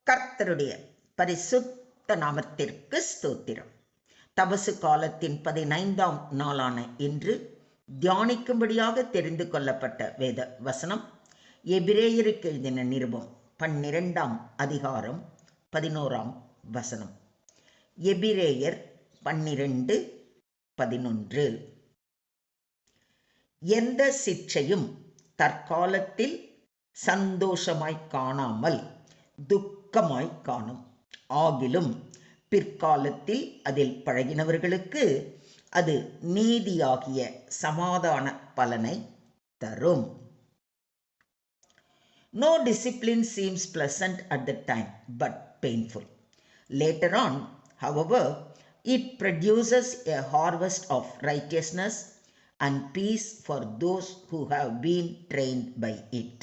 கர்த்தருடைய பரிசுத்த நாமத்திற்கு ஸ்தோத்திரம். தபசு காலத்தின் 15ஆம் நாளான இன்று தியானிக்கும்படியாக தெரிந்து கொள்ளப்பட்ட வேத வசனம் எபிரேயருக்கு எழுதின நிருபம் 12ஆம் அதிகாரம் 11ஆம் வசனம். எபிரேயர் 12:11. எந்த சிற்றையும் தற்காலத்தில் சந்தோஷமாய் காணாமல் துக்கமாய் காணும். ஆகிலும் பிற்காலத்தில் அதில் பழகினவர்களுக்கு அது நீதியாகிய சமாதான பலனை தரும். No discipline seems pleasant at the time, but painful. Later on, however, it produces a harvest of righteousness and peace for those who have been trained by it.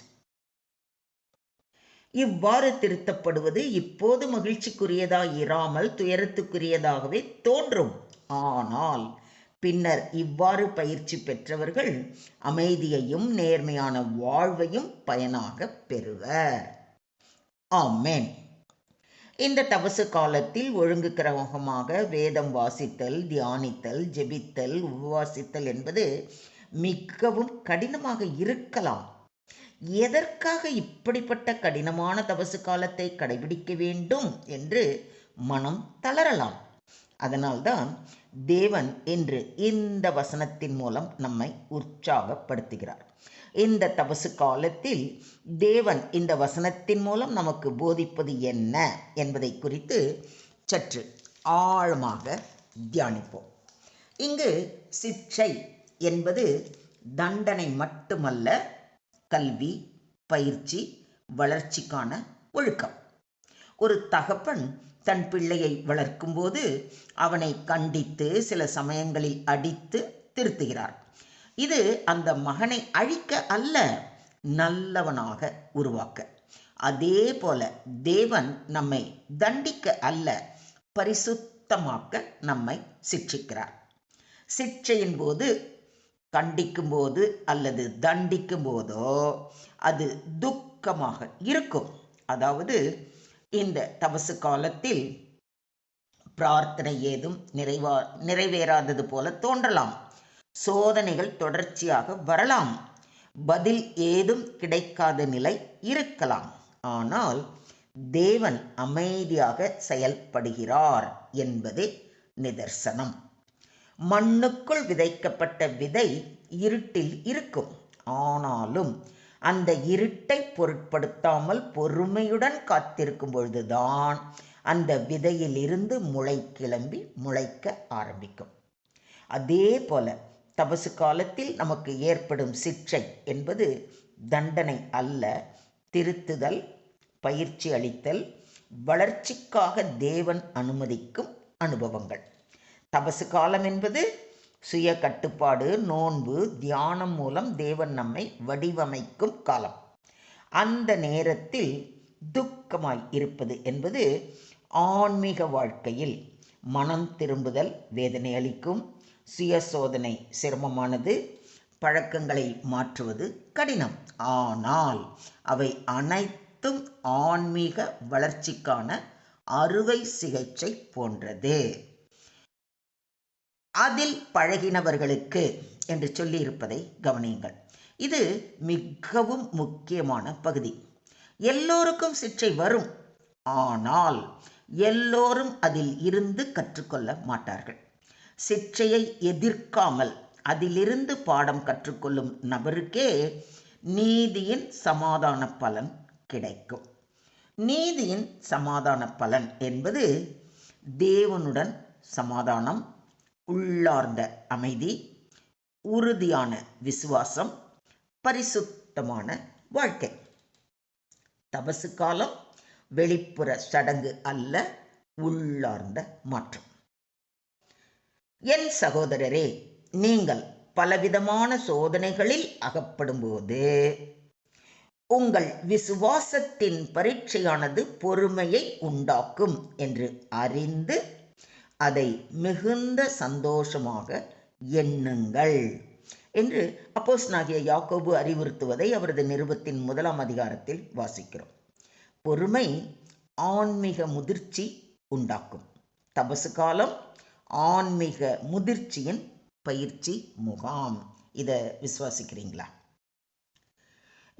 இவ்வாறு திருத்தப்படுவது இப்போது மகிழ்ச்சிக்குரியதாய் இராமல் துயரத்துக்குரியதாகவே தோன்றும். ஆனால் பின்னர் இவ்வாறு பயிற்சி பெற்றவர்கள் அமைதியையும் நேர்மையான வாழ்வையும் பயனாக பெறுவர். ஆமென். இந்த தபசு காலத்தில் ஒழுங்கு கிரமமாக வேதம் வாசித்தல், தியானித்தல், ஜெபித்தல், உபவாசித்தல் என்பது மிகவும் கடினமாக இருக்கலாம். எதற்காக இப்படிப்பட்ட கடினமான தபசு காலத்தை கடைபிடிக்க வேண்டும் என்று மனம் தளரலாம். அதனால்தான் தேவன் இன்று இந்த வசனத்தின் மூலம் நம்மை உற்சாகப்படுத்துகிறார். இந்த தபசு காலத்தில் தேவன் இந்த வசனத்தின் மூலம் நமக்கு போதிப்பது என்ன என்பதை குறித்து சற்று ஆழமாக தியானிப்போம். இங்கு சிற்றை என்பது தண்டனை மட்டுமல்ல, கல்வி, பயிற்சி, வளர்ச்சிக்கான ஒழுக்கம். ஒரு தகப்பன் தன் பிள்ளையை வளர்க்கும்போது அவனை கண்டித்து சில சமயங்களில் அடித்து திருத்துகிறார். இது அந்த மகனை அழிக்க அல்ல, நல்லவனாக உருவாக்க. அதே போல தேவன் நம்மை தண்டிக்க அல்ல, பரிசுத்தமாக்க நம்மை சிட்சிக்கிறார். சிட்சையின் போது, கண்டிக்கும் போது அல்லது தண்டிக்கும் போதோ அது துக்கமாக இருக்கும். அதாவது இந்த தபசு காலத்தில் பிரார்த்தனை ஏதும் நிறைவேறாதது போல தோன்றலாம். சோதனைகள் தொடர்ச்சியாக வரலாம். பதில் ஏதும் கிடைக்காத நிலை இருக்கலாம். ஆனால் தேவன் அமைதியாக செயல்படுகிறார் என்பதே நிதர்சனம். மண்ணுக்குள் விதைக்கப்பட்ட விதை இருட்டில் இருக்கும். ஆனாலும் அந்த இருட்டை பொருட்படுத்தாமல் பொறுமையுடன் காத்திருக்கும் பொழுதுதான் அந்த விதையிலிருந்து முளை கிளம்பி முளைக்க ஆரம்பிக்கும். அதே போல தபசு காலத்தில் நமக்கு ஏற்படும் சிற்றை என்பது தண்டனை அல்ல, திருத்துதல், பயிற்சி அளித்தல், வளர்ச்சிக்காக தேவன் அனுமதிக்கும் அனுபவங்கள். தபசு காலம் என்பது சுய கட்டுப்பாடு, நோன்பு, தியானம் மூலம் தேவன் நம்மை வடிவமைக்கும் காலம். அந்த நேரத்தில் துக்கமாய் இருப்பது என்பது ஆன்மீக வாழ்க்கையில் மனம் திரும்புதல் வேதனை அளிக்கும். சுய சோதனை சிரமமானது, பழக்கங்களை மாற்றுவது கடினம். ஆனால் அவை அனைத்தும் ஆன்மீக வளர்ச்சிக்கான அறுவை சிகிச்சை போன்றது. அதில் பழகினவர்களுக்கு என்று சொல்லியிருப்பதை கவனியுங்கள். இது மிகவும் முக்கியமான பகுதி. எல்லோருக்கும் சிற்றை வரும், ஆனால் எல்லோரும் அதில் இருந்து கற்றுக்கொள்ள மாட்டார்கள். சிற்றையை எதிர்க்காமல் அதிலிருந்து பாடம் கற்றுக்கொள்ளும் நபருக்கே நீதியின் சமாதான பலன் கிடைக்கும். நீதியின் சமாதான பலன் என்பது தேவனுடன் சமாதானம், உள்ளார்ந்த அமைதி, உறுதியான விசுவாசம், பரிசுத்தமான வாழ்க்கை. தபசு காலம் வெளிப்புற சடங்கு அல்ல, உள்ளார்ந்த மாற்றம். என் சகோதரரே, நீங்கள் பலவிதமான சோதனைகளில் அகப்படும்போது உங்கள் விசுவாசத்தின் பரீட்சையானது பொறுமையை உண்டாக்கும் என்று அறிந்து அதை மிகுந்த சந்தோஷமாக எண்ணுங்கள் என்று அப்போஸ்தலனாகிய யாக்கோபு அறிவுறுத்துவதை அவரது நிருபத்தின் 1ஆம் அதிகாரத்தில் வாசிக்கிறோம். பொறுமை ஆன்மீக முதிர்ச்சி உண்டாக்கும். தபசு காலம் ஆன்மீக முதிர்ச்சியின் பயிற்சி முகாம். இதை விசுவாசிக்கிறீங்களா?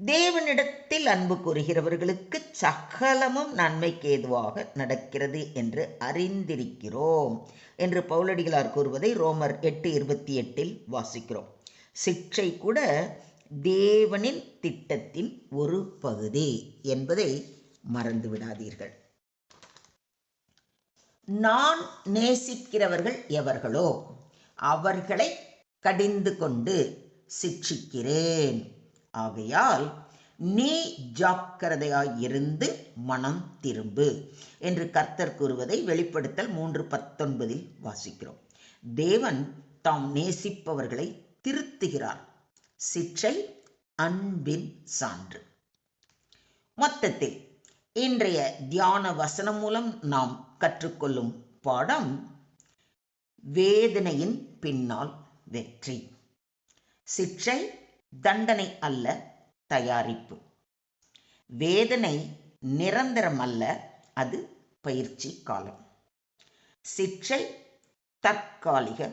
தேவனிடத்தில் அன்பு கூறுகிறவர்களுக்கு சகலமும் நன்மைக்கு ஏதுவாக நடக்கிறது என்று அறிந்திருக்கிறோம் என்று பவுலடிகளார் கூறுவதை ரோமர் 8:28 வாசிக்கிறோம். சிக்ஷை கூட தேவனின் திட்டத்தின் ஒரு பகுதி என்பதை மறந்துவிடாதீர்கள். நான் நேசிக்கிறவர்கள் எவர்களோ அவர்களை கடிந்து கொண்டு சிட்சிக்கிறேன். ஆகையால் நீ ஜாக்கிரதையாயிருந்து மனம் திரும்பு என்று கர்த்தர் கூறுவதை வெளிப்படுத்தல் 3:19 வாசிக்கிறோம். தேவன் தாம் நேசிப்பவர்களை திருத்துகிறார். சிட்சை அன்பின் சான்று. மொத்தத்தில் இன்றைய தியான வசனம் மூலம் நாம் கற்றுக்கொள்ளும் பாடம் வேதனையின் பின்னால் வெற்றி. சிட்சை தண்டனை அல்ல, தயாரிப்பு. வேதனை நிரந்தரம் அல்ல, அது பயிற்சி காலம். சிட்சை தற்காலிக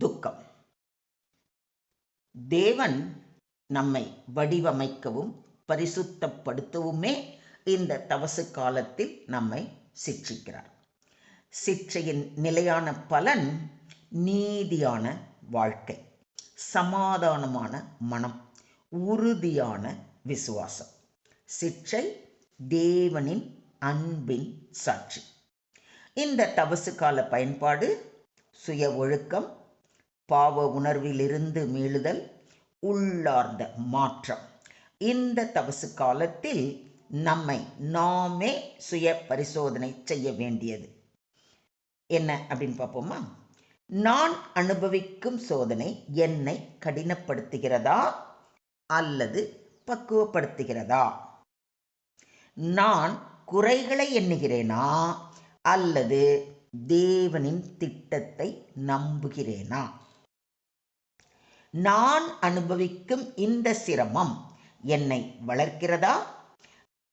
துக்கம். தேவன் நம்மை வடிவமைக்கவும் பரிசுத்தப்படுத்தவுமே இந்த தவசு காலத்தில் நம்மை சிட்சிக்கிறார். சிட்சையின் நிலையான பலன் நீதியான வாழ்க்கை, சமாதானமான மனம், உறுதியான விசுவாசம். சிட்சை தேவனின் அன்பின் சாட்சி. இந்த தவசு கால பயன்பாடு சுய ஒழுக்கம், பாவ உணர்விலிருந்து மீளுதல், உள்ளார்ந்த மாற்றம். இந்த தவசு காலத்தில் நம்மை நாமே சுய பரிசோதனை செய்ய வேண்டியது என்ன அப்படின்னு பார்ப்போமா? நான் அனுபவிக்கும் சோதனை என்னை கடினப்படுத்துகிறதா அல்லது பக்குவப்படுத்துகிறதா? நான் குறைகளை எண்ணுகிறேனா அல்லது தேவனின் திட்டத்தை நம்புகிறேனா? நான் அனுபவிக்கும் இந்த சிரமம் என்னை வளர்க்கிறதா?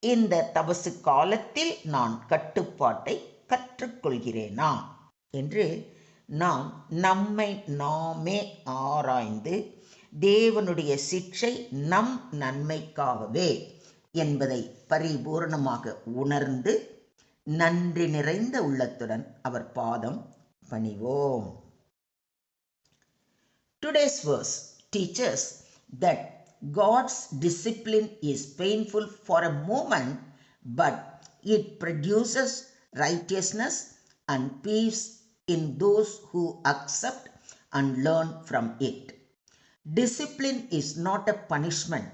இந்த தபசு காலத்தில் நான் கட்டுப்பாட்டை கற்றுக்கொள்கிறேனா என்று நாம் நம்மை நாமே ஆராய்ந்து தேவனுடைய சிட்சை நம் நன்மைக்காகவே என்பதை பரிபூர்ணமாக உணர்ந்து நன்றி நிறைந்த உள்ளத்துடன் அவர் பாதம் பணிவோம். Today's verse teaches that God's discipline is painful for a moment, but it produces righteousness and peace in those who accept and learn from it. Discipline is not a punishment,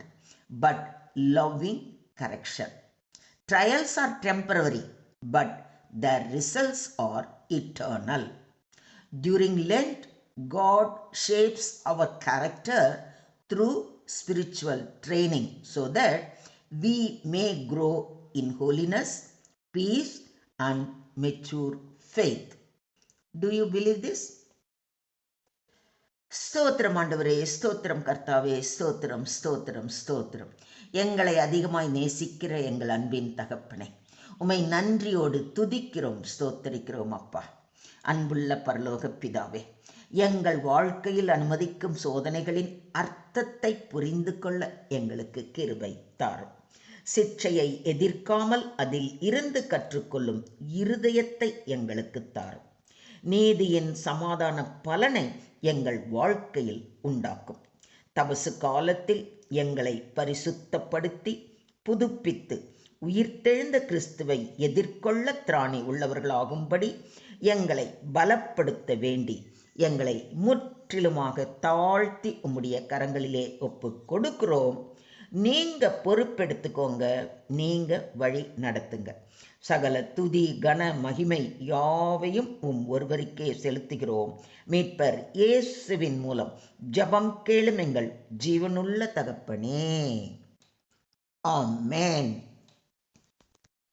but loving correction. Trials are temporary, but their results are eternal. During Lent, God shapes our character through spiritual training so that we may grow in holiness, peace, and mature faith. Do you believe this? ஸ்தோத்திரம் ஆண்டவரே, ஸ்தோத்திரம் கர்த்தாவே, ஸ்தோத்திரம் ஸ்தோத்திரம் ஸ்தோத்திரம். எங்களை அதிகமாய் நேசிக்கிற எங்கள் அன்பின் தகப்பனே, உம்மை நன்றியோடு துதிக்கிறோம், ஸ்தோத்தரிக்கிறோம் அப்பா. அன்புள்ள பரலோக பிதாவே, எங்கள் வாழ்க்கையில் அனுமதிக்கும் சோதனைகளின் அர்த்தத்தை புரிந்து கொள்ள எங்களுக்கு கிருபை தாரும். சிட்சையை எதிர்க்காமல் அதில் இருந்து கற்றுக்கொள்ளும் இருதயத்தை எங்களுக்கு தாரும். நீதியின் சமாதான பலனை எங்கள் வாழ்க்கையில் உண்டாக்கும். தபசு காலத்தில் எங்களை பரிசுத்தப்படுத்தி புதுப்பித்து உயிர்த்தெழுந்த கிறிஸ்துவை எதிர்கொள்ள திராணி உள்ளவர்களாகும்படி எங்களை பலப்படுத்த வேண்டி எங்களை முற்றிலுமாக தாழ்த்தி உம்முடைய கரங்களிலே ஒப்பு கொடுக்கிறோம். நீங்க பொறுப்பெடுத்துக்கோங்க, நீங்க வழி நடத்துங்க. சகல துதி கன மகிமை யாவையும் ஒருவருக்கே செலுத்துகிறோம். மீட்பர் இயேசுவின் மூலம் ஜெபம் கேளும் எங்கள் ஜீவனுள்ள தகப்பனே, ஆமென்.